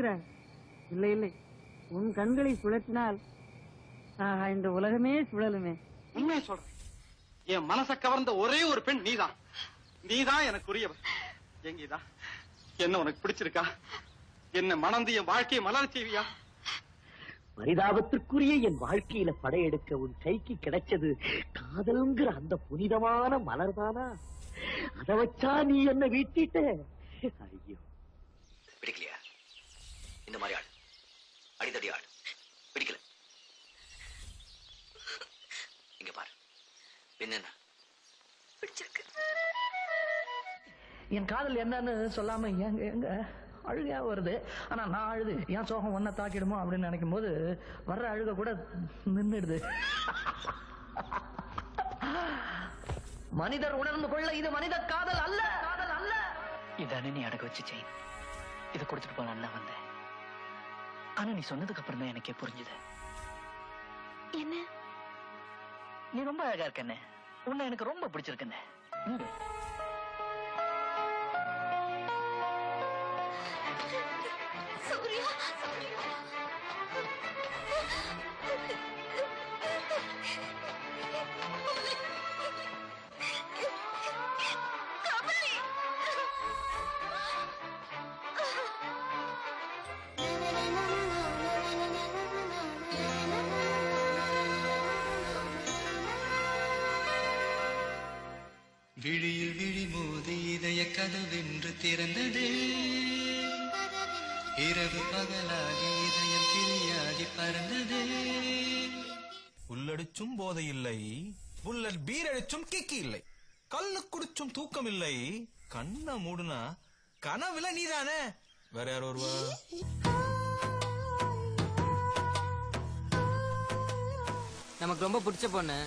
சொல்லுகிறாய்? இல்லை இல்லை, உன் கண்களை சுழற்றினால் இந்த உலகமே சுழலுமே. உண்மையை சொல்றேன், என் மனசை கவர்ந்த ஒரே ஒரு பெண் நீதான். நீதான் எனக்கு உரியவர். எங்கீதா, என்ன உனக்கு பிடிச்சிருக்கா? என்ன மணந்து என் வாழ்க்கையை மலர செய்வியா? பரிதாபத்திற்குரிய என் வாழ்க்கையில படையெடுக்க உன் கைக்கு கிடைச்சது காதல்ங்கிற அந்த புனிதமான மலர்தானா? அதை வச்சா நீ என்ன வீட்டிட்ட? ஐயோ, பிடிக்கலையா? இந்த மாதிரி ஆள் அடித்தடி ஆள் பிடிக்கல. இங்க பாரு, என்ன பிடிச்சிருக்கு? என் காதல் என்னன்னு சொல்லாம எங்க எங்க அழுகையா வருது. ஆனா நான் அழுது என் சோகம் ஒன்ன தாக்கிடுமோ அப்படின்னு நினைக்கும் போது வர்ற அழுக கூட நின்றுடுது. மனிதர் உணர்ந்து கொள்ள இது மனித காதல் அல்ல, காதல் அல்ல. இதானே நீ அடக வச்சு செயின். இதை கொடுத்துட்டு போல நான் வந்தேன். ஆனா நீ சொன்னதுக்கு அப்புறம் தான் எனக்கே புரிஞ்சுது. என்ன? நீ ரொம்ப அழகா இருக்கண்ணே. உன்னை எனக்கு ரொம்ப பிடிச்சிருக்கண்ணே. விழியில் விழி மோதி இதய கதவென்று திறந்ததே. இரவு பகலாகி இதயம் கிளியாகி பறந்ததே. உள்ளடிச்சும் போதை இல்லை, புல்லட் பீர் அடிச்சும் கிக்கி இல்லை, கல்லு குடிச்சும் தூக்கம் இல்லை, கண்ண மூடுனா கனவுல நீதானே. வேற யார் வருவா? நமக்கு ரொம்ப பிடிச்ச பொண்ணு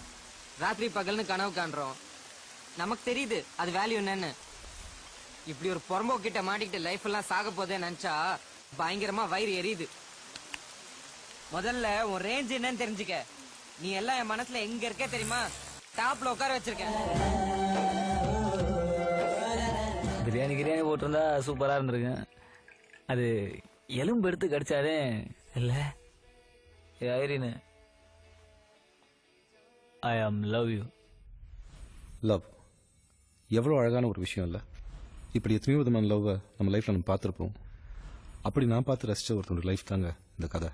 ராத்திரி பகல்னு கனவு காண்றோம். நமக்கு தெரியுது அது வேல்யூ என்னன்னு. இப்படி ஒரு பொறம்போ கிட்ட மாட்டிக்கிட்டு லைஃப் எல்லாம் சாக போதே நினைச்சா பயங்கரமா வயிறு எரியுது. முதல்ல உன் ரேஞ்ச் என்னன்னு தெரிஞ்சுக்க. நீ எல்லாம் என் மனசுல எங்க இருக்க தெரியுமா? டாப்ல உட்கார வச்சிருக்க. பிரியாணி கிரியாணி போட்டிருந்தா சூப்பரா இருந்திருக்கேன். அது எலும்பு எடுத்து கடிச்சாதே இல்ல. ஐரின், ஐ ஆம் லவ் யூ. லவ் எவ்வளோ அழகான ஒரு விஷயம் இல்லை? இப்படி எத்தனையோ விதமான லவ்வை நம்ம லைஃப்ல நம்ம பார்த்துருப்போம். அப்படி நான் பார்த்து ரசிச்ச ஒருத்தோட லைஃப் தாங்க இந்த கதை.